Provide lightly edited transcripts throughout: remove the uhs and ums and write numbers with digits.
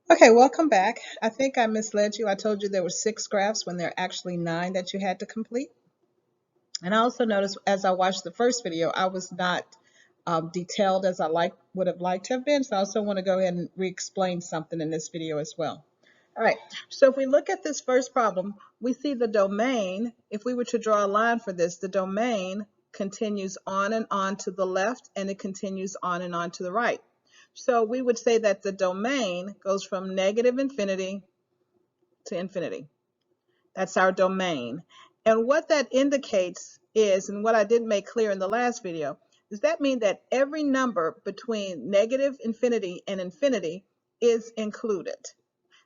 Okay, welcome back. I think I misled you. I told you there were 6 graphs when there are actually 9 that you had to complete. And I also noticed as I watched the first video, I was not detailed as I would have liked to have been. So I also want to go ahead and re-explain something in this video as well. All right, so if we look at this first problem, we see the domain. If we were to draw a line for this, the domain continues on and on to the left, and it continues on and on to the right. So we would say that the domain goes from negative infinity to infinity. That's our domain. And what that indicates is, and what I didn't make clear in the last video, does that mean that every number between negative infinity and infinity is included.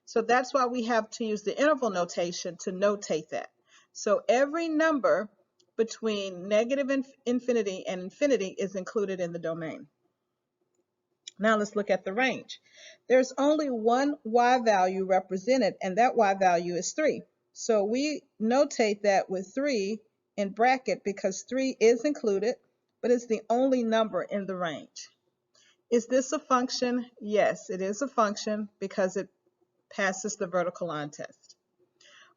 So that's why we have to use the interval notation to notate that. So every number between negative infinity and infinity is included in the domain. Now let's look at the range. There's only one y value represented, and that y value is 3. So we notate that with 3 in bracket because 3 is included, but it's the only number in the range. Is this a function? Yes, it is a function because it passes the vertical line test.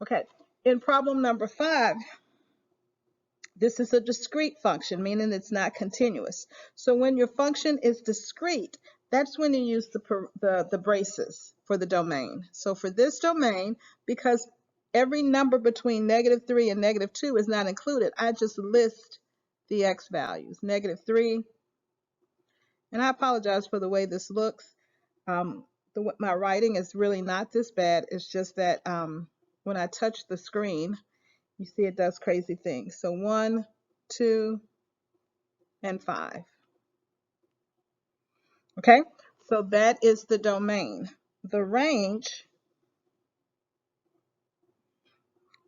Okay, in problem number 5, this is a discrete function, meaning it's not continuous. So when your function is discrete, that's when you use the braces for the domain. So for this domain, because every number between -3 and -2 is not included, I just list the x values. -3, and I apologize for the way this looks. My writing is really not this bad. It's just that when I touch the screen, you see it does crazy things. So 1, 2, and 5. Okay, so that is the domain. The range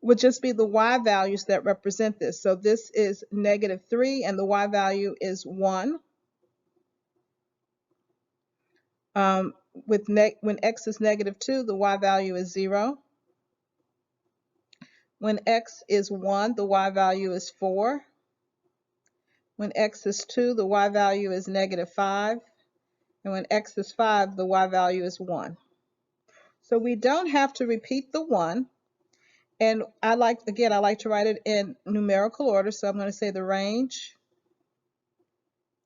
would just be the y values that represent this. So this is -3 and the y value is 1. When x is -2, the y value is 0. When x is 1, the y value is 4. When x is 2, the y value is -5. And when x is 5, the y value is 1. So we don't have to repeat the 1. And I like to write it in numerical order. So I'm going to say the range.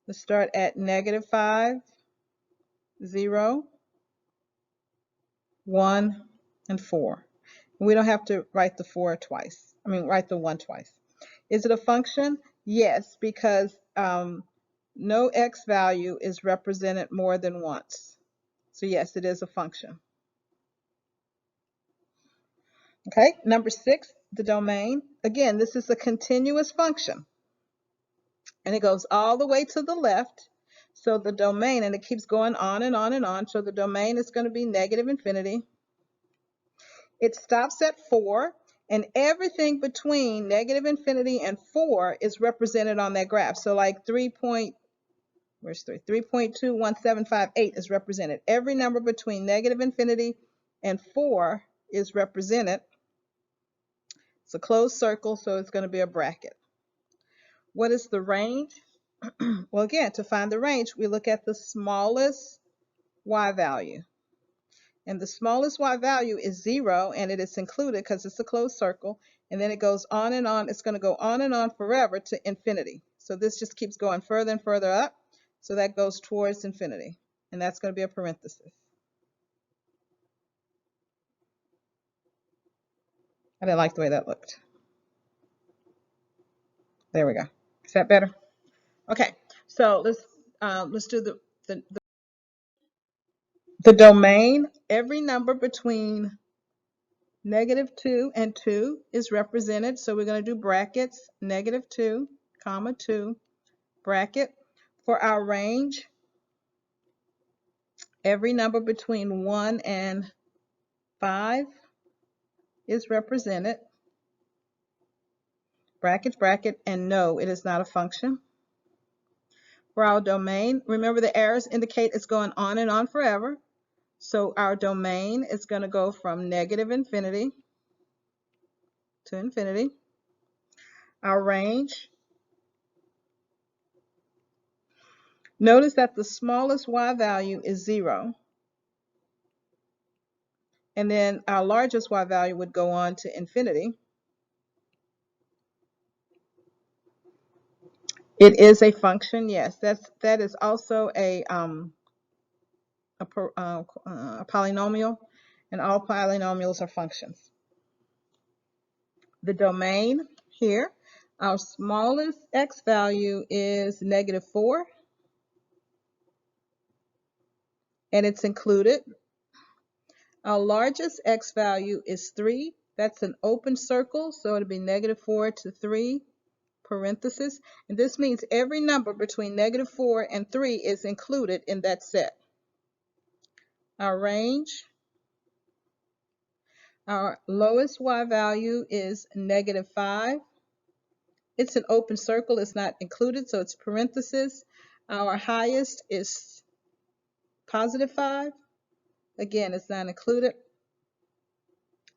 Let's start at -5, 0, 1, and 4. We don't have to write the 4 twice. Write the 1 twice. Is it a function? Yes, because no x value is represented more than once. So yes, it is a function. Okay, number 6, the domain. Again, this is a continuous function. And it goes all the way to the left. So the domain, and it keeps going on and on and on. So the domain is going to be negative infinity. It stops at 4, and everything between negative infinity and 4 is represented on that graph. So like 3.21758 is represented. Every number between negative infinity and 4 is represented. It's a closed circle, so it's going to be a bracket. What is the range? Well, again, to find the range, we look at the smallest y value. And the smallest y value is 0, and it is included because it's a closed circle. And then it goes on and on. It's going to go on and on forever to infinity. So this just keeps going further and further up. So that goes towards infinity. And that's going to be a parenthesis. I didn't like the way that looked. There we go. Is that better? Okay. So let's do the domain. Every number between -2 and 2 is represented. So we're going to do brackets, -2, comma 2, bracket. For our range, every number between 1 and 5 is represented. Bracket, bracket, and no, it is not a function. For our domain, remember the arrows indicate it's going on and on forever. So our domain is going to go from negative infinity to infinity. Our range, notice that the smallest y value is 0. And then our largest y value would go on to infinity. It is a function, yes. That is also a polynomial, and all polynomials are functions. The domain here, our smallest x value is -4, and it's included. Our largest x value is 3. That's an open circle, so it'll be -4 to 3, parenthesis. And this means every number between -4 and 3 is included in that set. Our range, our lowest y value is -5. It's an open circle, it's not included, so it's parenthesis. Our highest is +5. Again, it's not included,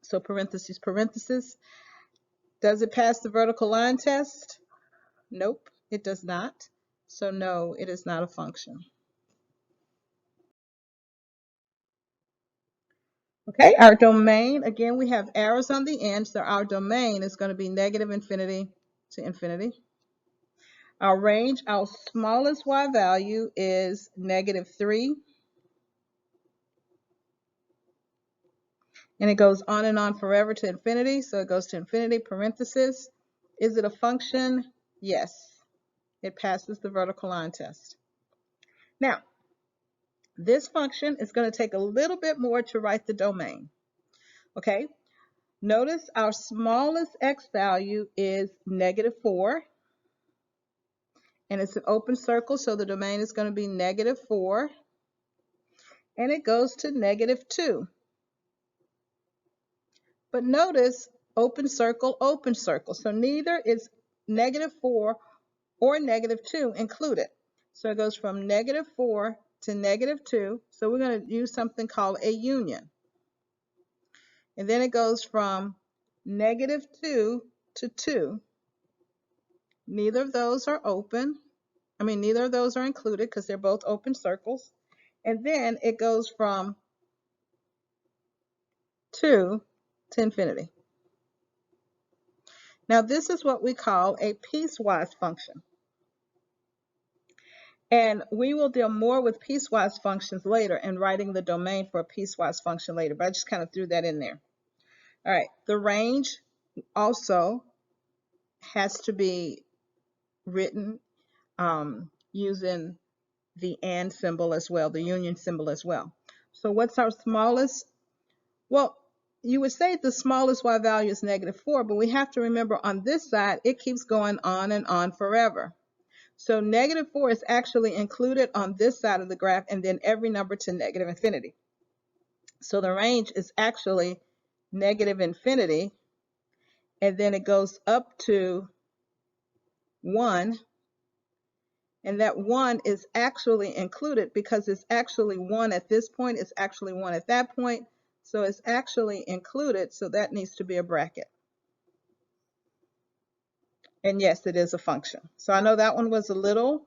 so parentheses, parentheses. Does it pass the vertical line test? Nope, it does not. So no, it is not a function. Okay, our domain, again, we have arrows on the end, so our domain is going to be -infinity to infinity. Our range, our smallest y value is -3. And it goes on and on forever to infinity, so it goes to infinity, parenthesis. Is it a function? Yes, it passes the vertical line test. Now, this function is going to take a little bit more to write the domain. Okay, notice our smallest x value is -4, and it's an open circle, so the domain is going to be -4, and it goes to -2. But notice open circle, so neither is -4 or -2 included. So it goes from -4 to -2. So we're going to use something called a union. And then it goes from -2 to 2. Neither of those are open. Neither of those are included because they're both open circles. And then it goes from 2 to infinity. Now this is what we call a piecewise function. And we will deal more with piecewise functions later and writing the domain for a piecewise function later, but I just kind of threw that in there. All right, the range also has to be written using the and symbol as well, the union symbol as well. So what's our smallest? Well, you would say the smallest y value is -4, but we have to remember on this side, it keeps going on and on forever. So -4 is actually included on this side of the graph, and then every number to -infinity. So the range is actually -infinity, and then it goes up to 1, and that 1 is actually included because it's actually 1 at this point, it's actually 1 at that point, so it's actually included, so that needs to be a bracket. And yes, it is a function. So I know that one was a little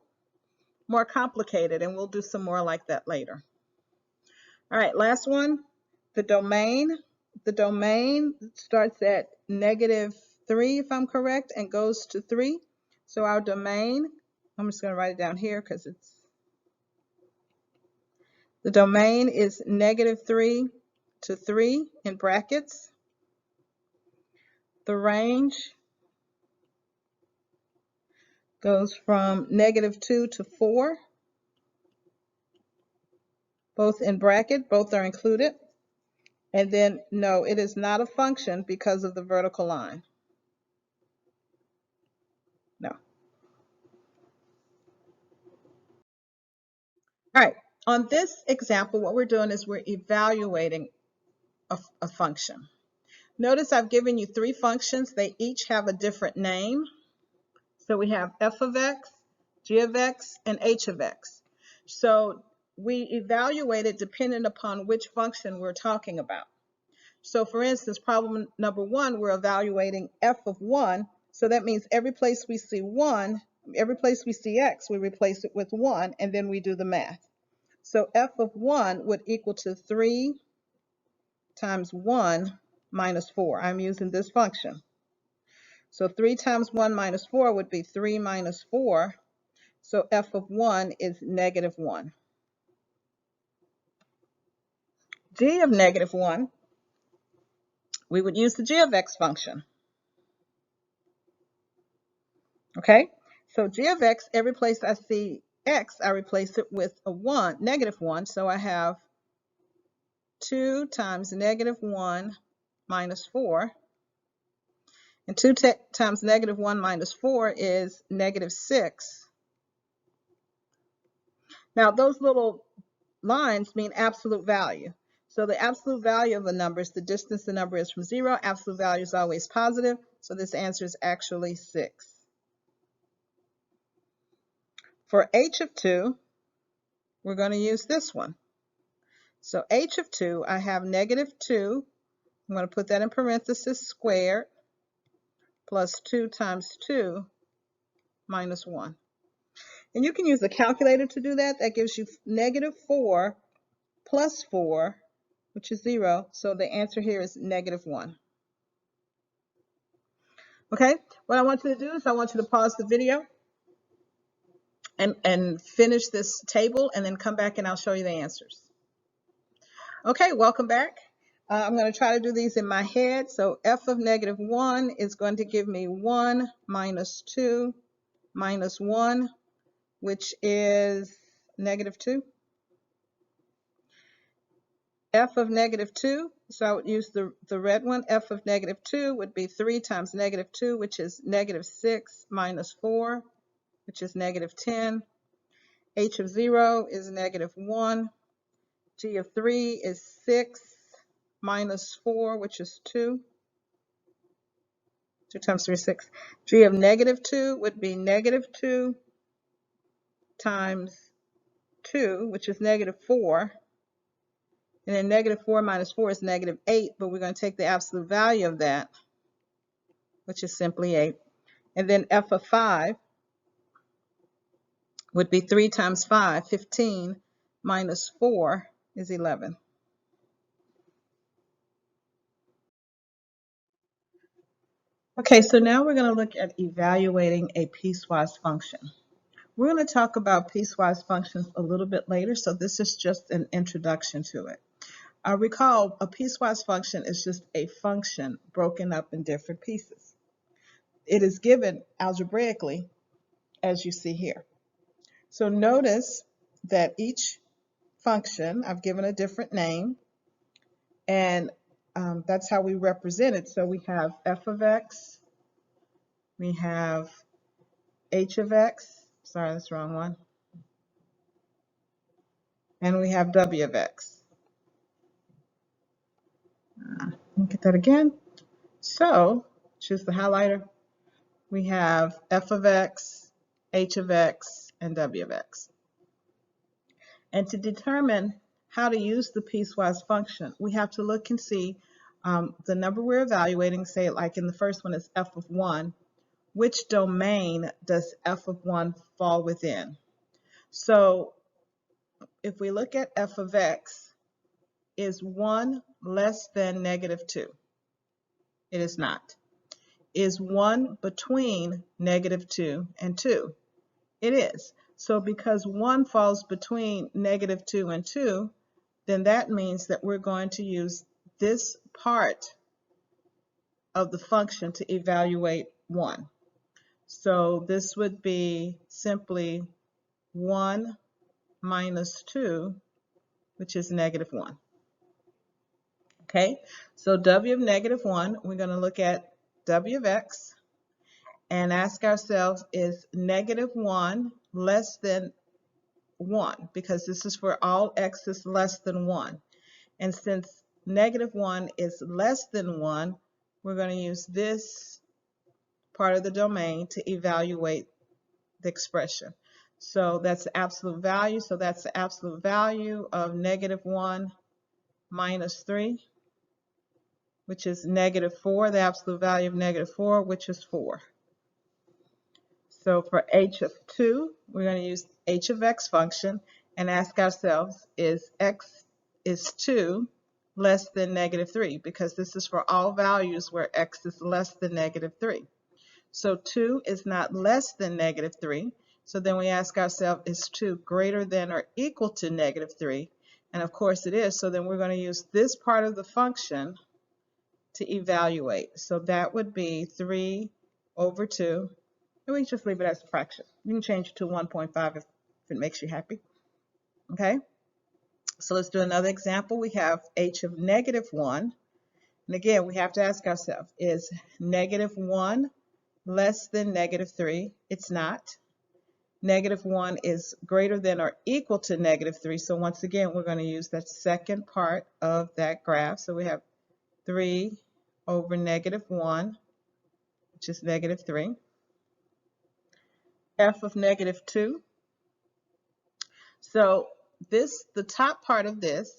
more complicated, and we'll do some more like that later. All right, last one, the domain. The domain starts at -3, if I'm correct, and goes to 3. So our domain, I'm just going to write it down here because the domain is -3 to 3 in brackets. The range goes from -2 to 4, both in bracket, both are included. And then, no, it is not a function because of the vertical line. No. All right, on this example, what we're doing is we're evaluating a function. Notice I've given you 3 functions. They each have a different name. So we have f of x, g of x, and h of x. So we evaluate it depending upon which function we're talking about. So for instance, problem number 1, we're evaluating f of 1. So that means every place we see 1, every place we see x, we replace it with 1, and then we do the math. So f of 1 would equal to 3 times 1 minus 4. I'm using this function. So 3 times 1 minus 4 would be 3 minus 4. So f of 1 is negative 1. G of negative 1, we would use the g of x function. Okay? So g of x, every place I see x, I replace it with a 1, negative 1. So I have 2 times negative 1 minus 4. And 2 times negative 1 minus 4 is negative 6. Now, those little lines mean absolute value. So the absolute value of a number is the distance the number is from 0. Absolute value is always positive. So this answer is actually 6. For h of 2, we're going to use this one. So h of 2, I have negative 2. I'm going to put that in parentheses, squared, plus 2 times 2 minus 1. And you can use a calculator to do that. That gives you negative 4 plus 4, which is 0. So the answer here is negative 1. Okay, what I want you to do is I want you to pause the video and finish this table and then come back and I'll show you the answers. Okay, welcome back. I'm going to try to do these in my head. So f of negative 1 is going to give me 1 minus 2 minus 1, which is negative 2. F of negative 2, so I would use the red one. F of negative 2 would be 3 times negative 2, which is negative 6 minus 4, which is negative 10. H of 0 is negative 1. G of 3 is 6 minus 4, which is 2. 2 times 3 is 6. G of negative 2 would be negative 2 times 2, which is negative 4. And then negative 4 minus 4 is negative 8, but we're going to take the absolute value of that, which is simply 8. And then f of 5 would be 3 times 5, 15, minus 4 is 11. Okay, so now we're going to look at evaluating a piecewise function. We're going to talk about piecewise functions a little bit later, so this is just an introduction to it. Recall, a piecewise function is just a function broken up in different pieces. It is given algebraically, as you see here. So notice that each function, I've given a different name, and that's how we represent it. So we have f of x, we have h of x, sorry, that's the wrong one, and we have w of x. Look at that again. So choose the highlighter. We have f of x, h of x, and w of x. And to determine how to use the piecewise function, we have to look and see the number we're evaluating, say like in the first one is f of 1. Which domain does f of 1 fall within? So if we look at f of x, is 1 less than negative 2? It is not. Is 1 between negative 2 and 2? It is. So because 1 falls between negative 2 and 2, then that means that we're going to use this part of the function to evaluate 1. So this would be simply 1 minus 2, which is negative 1. Okay, so w of negative 1, we're going to look at w of x and ask ourselves, is negative 1 less than 1? Because this is for all x is less than 1. And since negative 1 is less than 1, we're going to use this part of the domain to evaluate the expression. So that's the absolute value. So that's the absolute value of negative 1 minus 3, which is negative 4. The absolute value of negative 4, which is 4. So for h of 2, we're going to use h of x function and ask ourselves, is x is 2 less than negative 3, because this is for all values where x is less than negative 3. So 2 is not less than negative 3. So then we ask ourselves, is 2 greater than or equal to negative 3? And of course it is. So then we're going to use this part of the function to evaluate. So that would be 3 over 2. And we just leave it as a fraction. You can change it to 1.5 if it makes you happy. Okay? So let's do another example. We have h of negative 1. And again, we have to ask ourselves, is negative 1 less than negative 3? It's not. Negative 1 is greater than or equal to negative 3. So once again, we're going to use that second part of that graph. So we have 3 over negative 1, which is negative 3. F of negative 2. So the top part of this,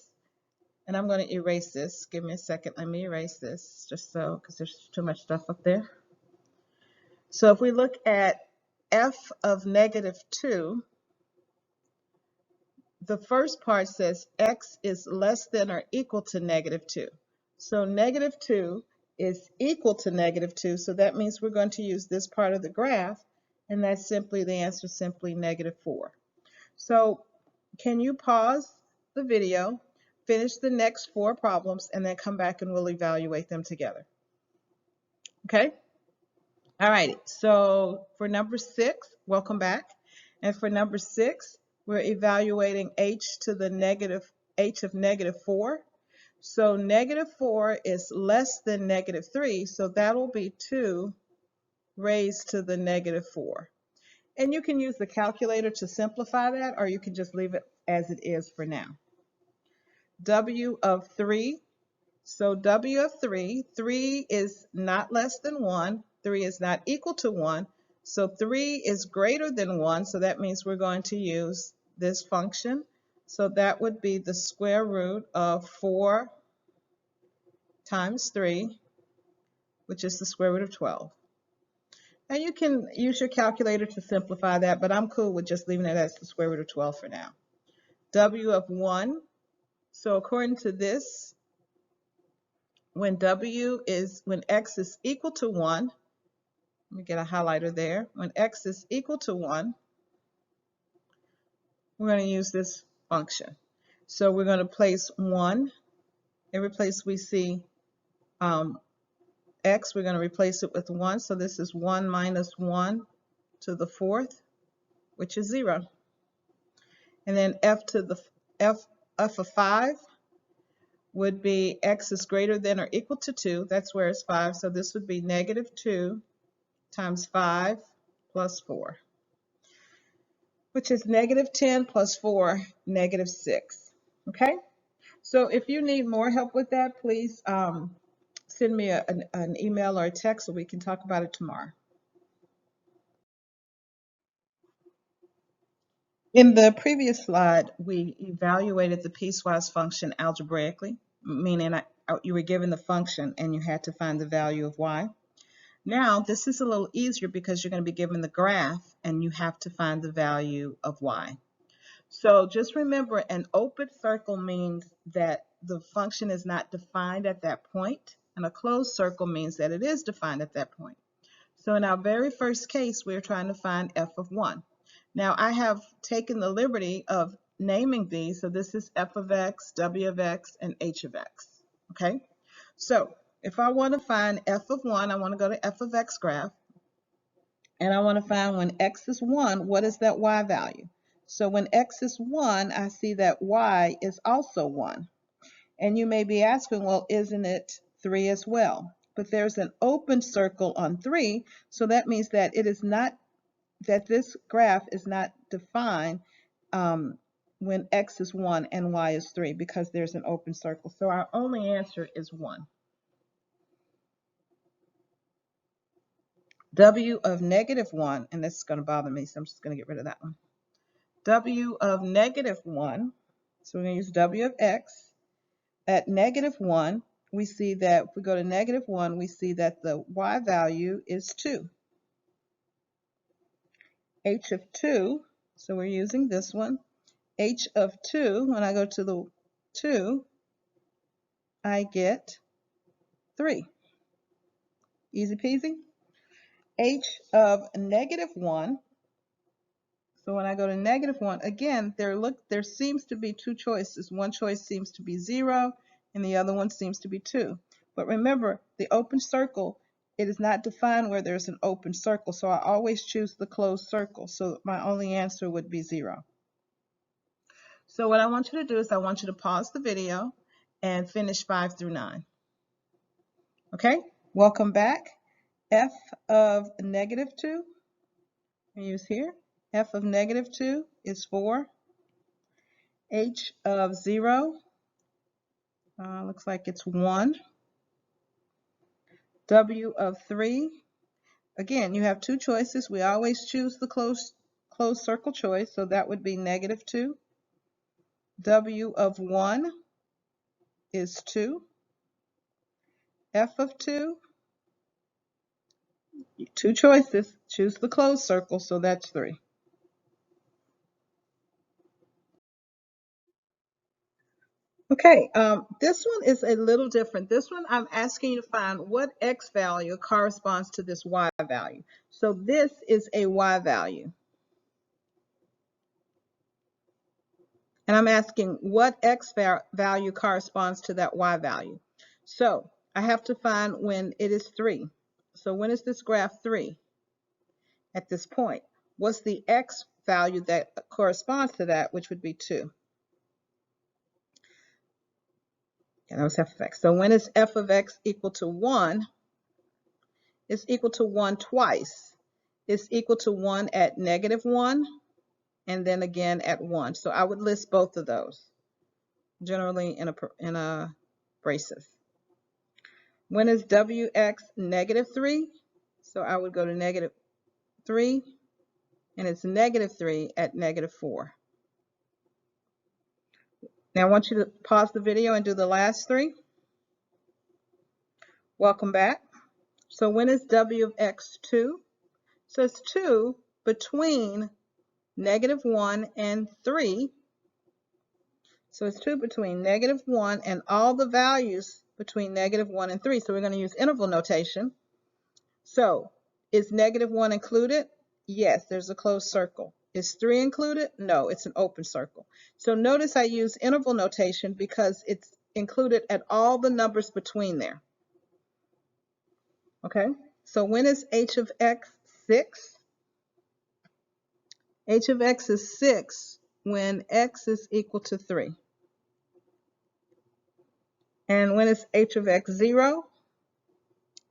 and I'm going to erase this. Give me a second. Let me erase this just so, because there's too much stuff up there. So if we look at f of negative 2, the first part says x is less than or equal to negative 2. So negative 2 is equal to negative 2, so that means we're going to use this part of the graph, and that's simply the answer, simply negative 4. So can you pause the video, finish the next 4 problems, and then come back and we'll evaluate them together? Okay? All right, so for number 6, welcome back. And for number 6, we're evaluating h of negative 4. So negative 4 is less than negative 3, so that will be 2 raised to the negative 4. And you can use the calculator to simplify that, or you can just leave it as it is for now. W of 3. So W of 3, 3 is not less than 1, 3 is not equal to 1, so 3 is greater than 1, so that means we're going to use this function. So that would be the square root of 4 times 3, which is the square root of 12. And you can use your calculator to simplify that, but I'm cool with just leaving it as the square root of 12 for now. W of 1, so according to this, when x is equal to 1, let me get a highlighter there. When x is equal to 1, we're going to use this function. So we're going to place 1. Every place we see x, we're going to replace it with 1. So this is 1 minus 1 to the 4th, which is 0. And then f of 5 would be x is greater than or equal to 2. That's where it's 5. So this would be negative 2 times 5 plus 4, which is negative 10 plus 4, negative 6. Okay? So if you need more help with that, please send me an email or a text so we can talk about it tomorrow. In the previous slide, we evaluated the piecewise function algebraically, meaning you were given the function and you had to find the value of y. Now, this is a little easier because you're going to be given the graph and you have to find the value of y. So just remember, an open circle means that the function is not defined at that point, and a closed circle means that it is defined at that point. So in our very first case, we're trying to find f of 1. Now, I have taken the liberty of naming these, so this is f of x, w of x, and h of x. Okay? So if I want to find f of 1, I want to go to f of x graph, and I want to find when x is 1, what is that y value? So when x is 1, I see that y is also 1. And you may be asking, well, isn't it 3 as well? But there's an open circle on 3, so that means that it is not, that this graph is not defined when x is 1 and y is 3, because there's an open circle. So our only answer is 1. W of negative 1, and this is going to bother me, so I'm just going to get rid of that one. W of negative 1, so we're going to use w of x. At negative 1, we see that if we go to negative 1, we see that the y value is 2. H of 2, so we're using this one. H of 2, when I go to the 2, I get 3. Easy peasy. H of negative 1. So when I go to negative 1, again, there seems to be two choices. One choice seems to be 0, and the other one seems to be 2. But remember, the open circle, it is not defined where there's an open circle, so I always choose the closed circle. So my only answer would be 0. So what I want you to do is I want you to pause the video and finish 5 through 9. Okay, welcome back. F of negative 2, I use here. F of negative 2 is 4. H of 0, looks like it's 1. W of 3, again, you have two choices. We always choose the closed circle choice, so that would be negative 2. W of 1 is 2. F of 2, two choices. Choose the closed circle, so that's 3. Okay, this one is a little different. This one I'm asking you to find what x value corresponds to this y value. So this is a y value. And I'm asking what x value corresponds to that y value. So I have to find when it is 3. So when is this graph 3? At this point. What's the x value that corresponds to that, which would be 2? And that was f of x. So when is f of x equal to 1? It's equal to 1 twice. It's equal to 1 at negative 1 and then again at 1. So I would list both of those, generally in a braces. When is wx negative 3? So I would go to negative 3, and it's negative 3 at negative 4. Now I want you to pause the video and do the last 3. Welcome back. So when is w of x 2? So it's 2 between negative 1 and 3. So it's 2 between negative 1 and all the values between negative 1 and 3. So we're going to use interval notation. So is negative 1 included? Yes, there's a closed circle. Is 3 included? No, it's an open circle. So notice I use interval notation because it's included at all the numbers between there. Okay, so when is h of x 6? H of x is 6 when x is equal to 3. And when is h of x 0?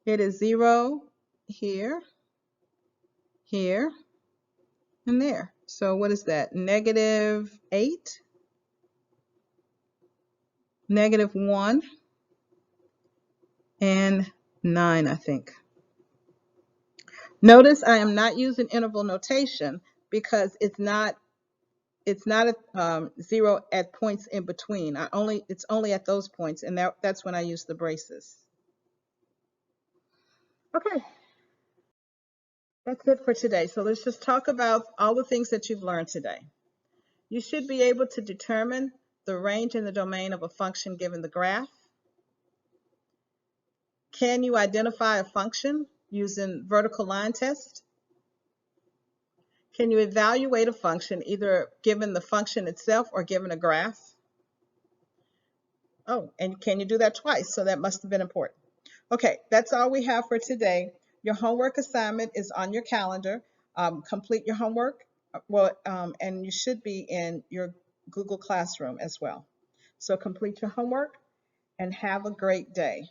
It is 0 here, here, and there. So what is that? Negative 8, negative 1, and 9, I think. Notice I am not using interval notation because it's not a 0 at points in between. It's only at those points, and that's when I use the braces. Okay, that's it for today. So let's just talk about all the things that you've learned today. You should be able to determine the range and the domain of a function given the graph. Can you identify a function using vertical line test? Can you evaluate a function either given the function itself or given a graph? Oh, and can you do that twice? So that must have been important. Okay, that's all we have for today. Your homework assignment is on your calendar. Complete your homework, and you should be in your Google Classroom as well. So complete your homework and have a great day.